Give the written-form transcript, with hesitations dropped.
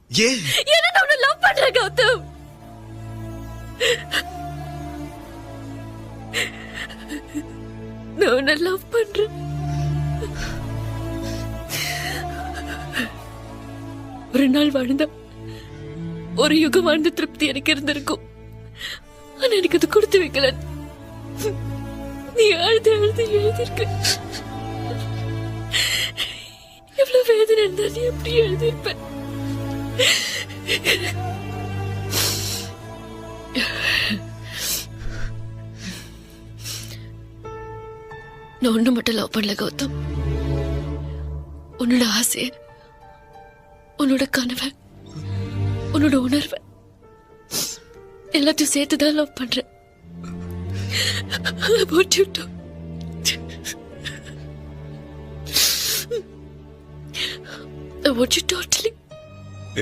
ஏன்? ஏன்னா நான் உன்னை லவ் பண்றேன் கௌதம். நான் உன்னை லவ் பண்றேன். ஒரு நாள் வாழ்ந்த ஒரு யுகம் வாழ்ந்த திருப்தி எனக்கு இருந்திருக்கும். ஆனா எனக்கு அது கொடுத்து வைக்கல. நீ அழுது அழுது எழுதிருக்க. எவ்வளவு வேதனை இருந்தா நீ எப்படி எழுதிருப்ப? நான் ஒண்ணு மட்டும் லவ் பண்ணல கௌதம். உன்னோட ஆசைய, உன்னோட கனவை, உன்னோட உணர்வை எல்லாத்தையும் சேர்த்துதான் லவ் பண்றேன். I want you to. I want you totally.